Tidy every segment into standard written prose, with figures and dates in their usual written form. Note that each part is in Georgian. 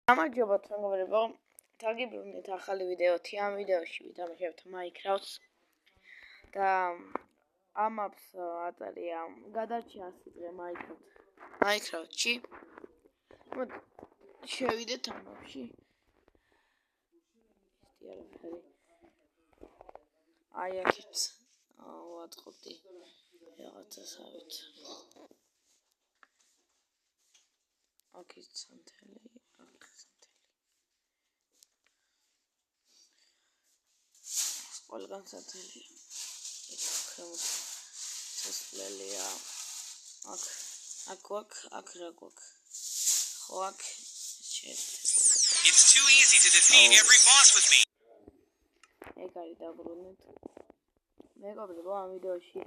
გამარჯობათ მეგობრებო, დაგიბრუნდით ახალი ვიდეოთი. ამ ვიდეოში ვითამაშებთ Minecraft-ს და ამ apps ატარია გადარჩა 100 დღე Minecraft-ში. შევიდეთ ამ apps-ში. აი აქეთ ვატყობდი რაღაცასავით. აქეთ სანთელი. ყველგან სათელი სასვლელია აქ რა გვაქვს ხო აქ It's too easy to defeat every boss with me. ეგ არის დაბრუნდით მეგობრებო ამ ვიდეოში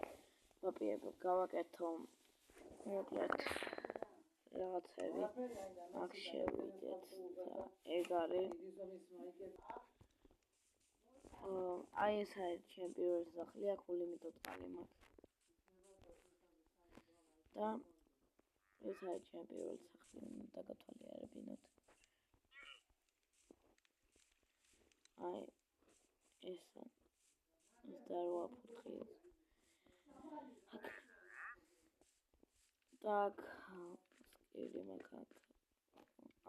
გავაკეთო მოკლედ რაღაცები აქ შევიდეთ და ეგ არის აი ეს არის ჩემი პირველი სახლი, აქ ულიმიტოდ წყალი მაქვს. და ეს არის ჩემი პირველი სახლი, დაგათვალიერებინოთ. აი ეს და რა ვაფუთხილ. так, სკილი მაქვს.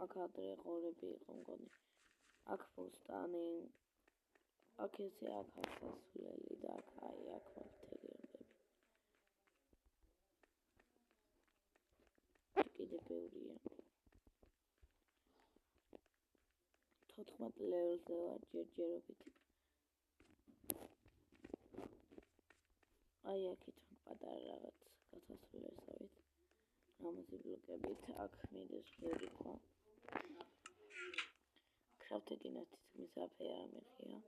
აქ ადრე ღორები იყო მგონი. აქ ფუსტანი აქ ესე აქ სასვლელი და აქ აი აქ მათეგერები. კიდე ბევრია. 14 ლეველზე ვარ ჯერჯერობით. აი აქეთ პატარა რაღაც გასასვლელსავით. ამაზე ბლოკებით აქ მიდის ბევრი ხო. კრაფტი დინასტიის მისაფეა მეხია.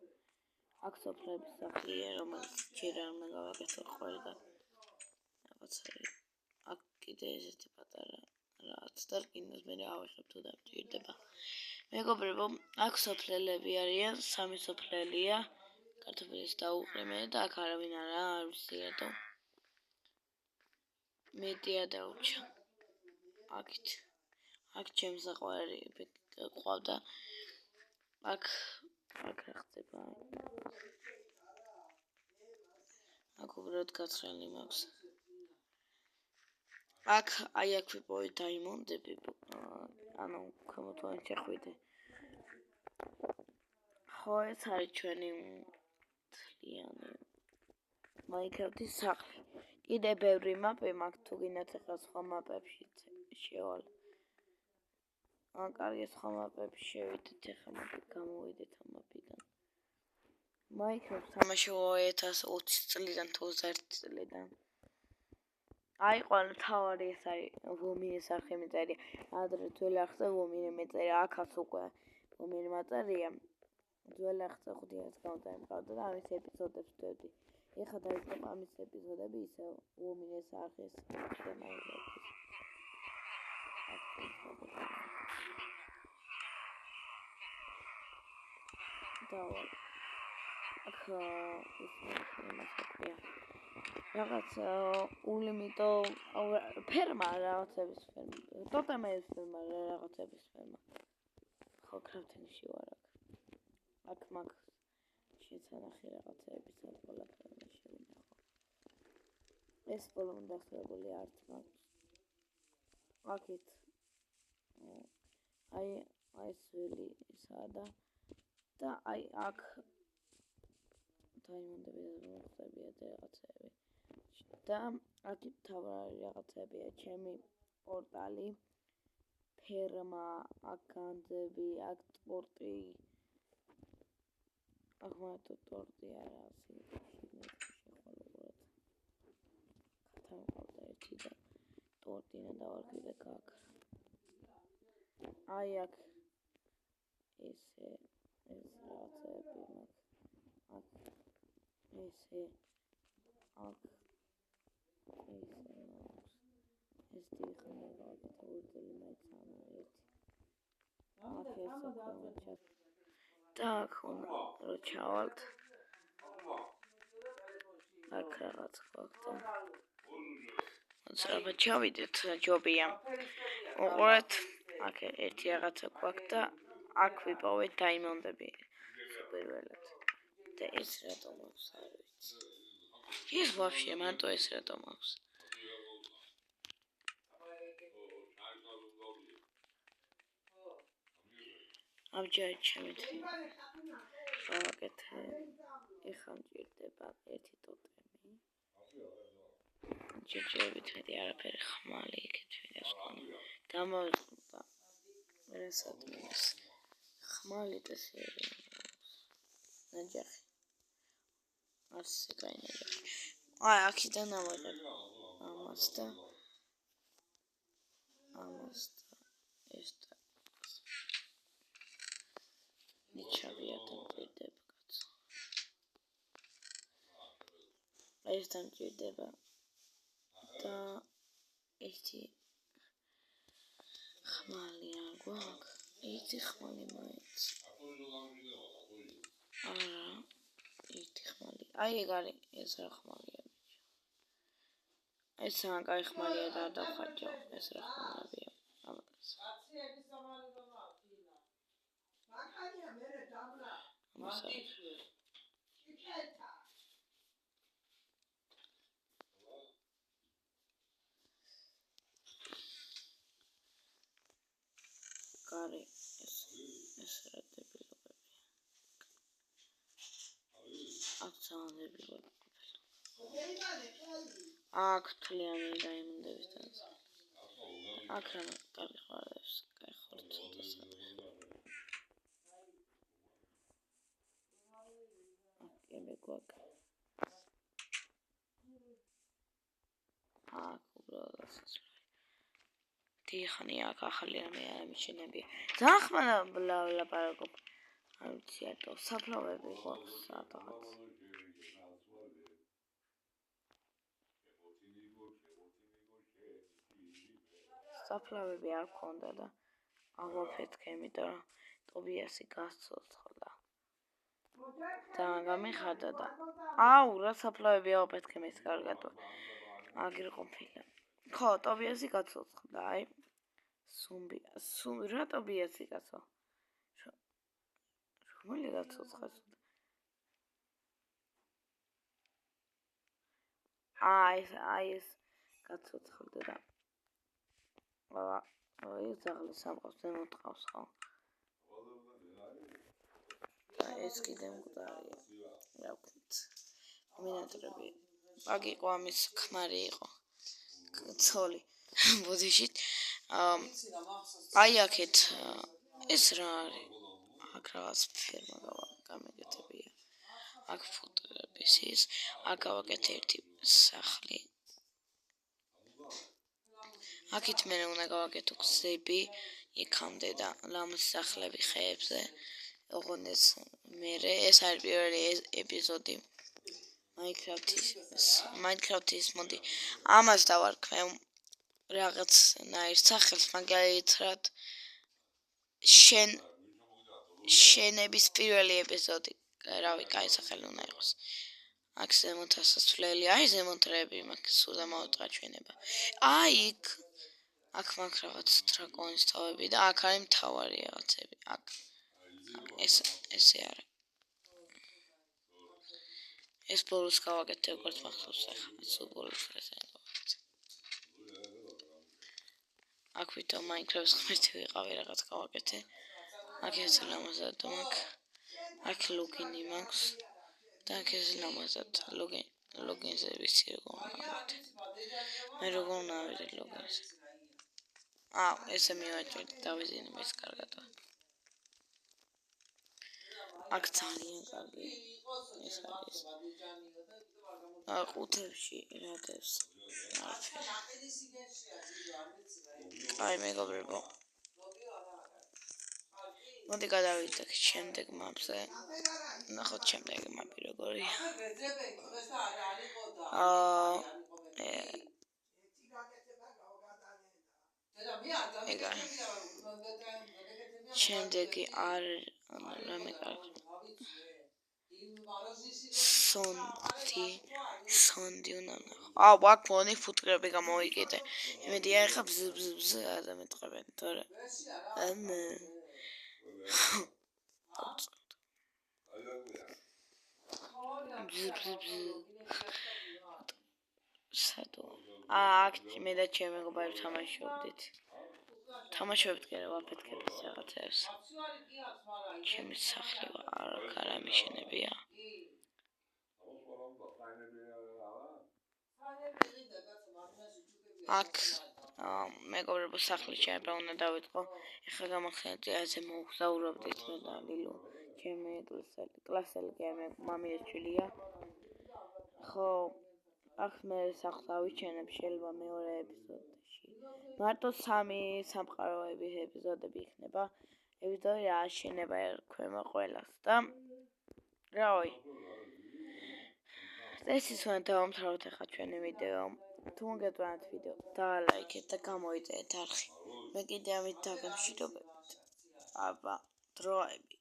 აქ სოფლების სახლია, რომელიც ჯერ არ უნდა გავაკეთო ყველგან. რაღაცა აქ კიდე ესეთი პატარა რაღაც და რკინოს მე ავიღებ თუ დამჭირდება. მეგობრებო, აქ სოფლელები არიან, 3 სოფლელია. კარტოფილის დაუყრე და აქ არავინ არაა, არ ვიცი რატო. მედია დაუჩა. აქ ჩემს საყვარელი ყავდა. აქ რა ხდება? აქ უბრალოდ გაცხრალი მაქვს. აქ აი აქ ვიპოვე დაიმონდები. ანუ კომოტვან შეხვიდე. ხო ეს არის ჩვენი მთლიანი Minecraft-ის სახლი. კიდე ბევრი მაპი მაქვს, თუ გინდათ ახლა სხვა მაპებში შევალ. კარგი სხვა მაპებში შევიდეთ, ახლა გამოვიდეთ ამ მაპიდან. Minecraft თამაშობ 2020 წლიდან თუ 21 წლიდან. აი ყველა თავარი ეს არის ვომინის არხი მეწერია. ადრე ძველი არხზე ვომინი მეწერია, აქაც უკვე ვომინი მაწერია. ძველი არხზე 5-ს გამოდაიმყავდა და ამის ეპიზოდებს ვდევდი. ეხლა დაიწყო ამის ეპიზოდები ისე ვომინის არხის შემოიღების. დავალ. აქ რაღაც ულიმიტო ფერმა რაღაცების ფერმა. ტოტემების ფერმა რაღაცების ფერმა. ხო კრაფტინგში ვარ აქ. აქ მაქვს შეცანახი რაღაცების ყველაფერი შევინახო. ეს ბოლომდე დასწრებული არც მაქვს. აქეთ აი ეს ველი ისაა და აი აქ დაიმონდები მოხდებია რაღაცები. და აქეთ თავარი რაღაცებია, ჩემი პორტალი, ფერმა, აქ განძები, აქ ტორტი. აქ მარტო ტორტი არა, შეხვალობურად. კათან ერთი და ტორტინა დავარქვი და გაქრა. აი აქ ესე ეს რაღაცები მაქვს. აქ ესე აქ ეს დიხნა გავაკეთე ურდელი მაიცანა ერთი. აქ ესე კონჩა. Так, რო ჩავალთ. აქ რაღაც გვაქვს. აბა ჩავიდეთ ჯობია. უყურეთ, აქ ერთი რაღაცა გვაქვს და აქ ვიპოვეთ დაიმონდები პირველად. და ეს რატომ აქვს, არ ვიცი. ეს ვაფშე მარტო ეს რატომ აქვს? ამჯერად ჩემით გავაკეთე. ეხლა მჭირდება ერთი ტოტემი. ჯერჯერობით მეტი არაფერი ხმალი იქით ვიდას ქონა. დამოვიწყდა. რასადმე ეს ხმალი და სერია. ნაჯახი. ასე გაინაჯახი. აი, აქედან ავიღებ ამას და ეს და ნიჩაბია და მჭირდება კაცო. ეს დამჭირდება და ერთი ხმალი არ გვაქვს. ერთი ხმალი მაინც. არა, ერთი ხმალი. აი ეგ არის, ეს რა ხმალია ბიჭო. ეს რა კაი ხმალია და არ დავხარჯავ. ეს რა ხმალებია. ამას. კარი ეს რა დებილებია. აქ ძალებია. აქ თლიანი დაიმონდების დანსა. აქ რა კარი ხარებს, კაი ხორცოდას. აკები გვაქვს. აქ უბრალოდ ასეცლი. დიხანი აქ ახალი რამე არ მიჩნებია. ძალიან ხმალა ლაპარაკობ. არ ვიცი ატო საფლავები გვაქვს სადღაც. საფლავები არ ქონდა და აღვაფეთქე, იმიტომ რომ ტობიასი გასცოცხლა. და გამიხარდა და აუ რა საფლავები ავაფეთქე მეც კარგად. აგერ ყოფილა. ხო, ტობიასი გაცოცხლა, აი. სუმბი რა ტობიასი კაცო? რომელი გაცოცხლეს? აი ეს გაცოცხლდა და აი ზაღლი სამყავს δεν მოტყავს ხო? ეს კიდე მკვდარია. რა ვქნით? მინატრები. აგი ყო ამის ქმარი იყო. ცოლი. ბოდიშით. აი აქეთ ეს რა არის? აქ რაღაც ფერმა გამეკეთებია. აქ ფუტოების ის, აქ გავაკეთე ერთი სახლი. აქეთ მე უნდა გავაკეთო გზები იქამდე და ლამაზი სახლები ხეებზე. ოღონდ ეს არის პირველი ეპიზოდი Minecraft-ის მოდი ამას დავარქვე რაღაც ნაირ სახელს მაგალითად შენების პირველი ეპიზოდი. რავი, კაი სახელი უნდა იყოს. აქ ზემოთ ასასვლელი, აი ზემოთრები მაქვს სულ დამოვიტყვა ჩვენება. აი აქ მაქვს რაღაც დრაკონის თავები და აქ არის მთავარი რაღაცები. აქ ესე არის. ეს ბოლოს გავაკეთე როგორც მახსოვს ახლა, სულ ბოლოს ეს გავაკეთე. აქ ვიტო Minecraft-ს ღმერთი ვიყავი რაღაც გავაკეთე. აქ ეს ლამაზად მაქვს. აქ ლოგინი მაქვს. და აქ ეს ლამაზად ლოგინზე ვიცი როგორ გავაკეთე. მე როგორ ნავიდე ლოგინზე. ესე მივაჭრეთ დავიზინე მეც კარგად. აქ ძალიან კარგი ეს არის. ყუთებში რადებს. აი მეგობრებო. მოდი გადავიდეთ შემდეგ მაპზე. ნახოთ შემდეგი მაპი როგორია. ეგა. შემდეგი არ რამე კარგი. სონდი უნდა ნახო. აუ, აქ მონი ფუტკრები გამოიკიდე. იმედია ეხა ბზ არ დამეტყებენ, თორე ანა. სადო. აქ მე და ჩემი მეგობარი თამაშობდით. თამაშობთ კი რა ვაფეთქებთ რაღაცებს. ჩემი სახლი არ ამიშენებია. აქ მეგობრებო სახლი შეიძლება უნდა დავიწყო. ეხლა გამახსენეთ აზე მოგზაურობდით მე და ლილუ. ჩემი კლასელი კი მამიას შვილია. ხო, აქ მე სახლს ავიჩენებ შეიძლება მეორე ეპიზოდში. მარტო 3 სამყაროების ეპიზოდები იქნება. ეპიზოდი აშენება ერქვება ყველას და რავი. ეს ის უნდა დავამთავროთ ახლა ჩვენი ვიდეო. თუ მოგეწონათ ვიდეო, დალაიქეთ და გამოიწერეთ არხი. მე კიდე ამით დაგემშვიდობებით. აბა, დროებით.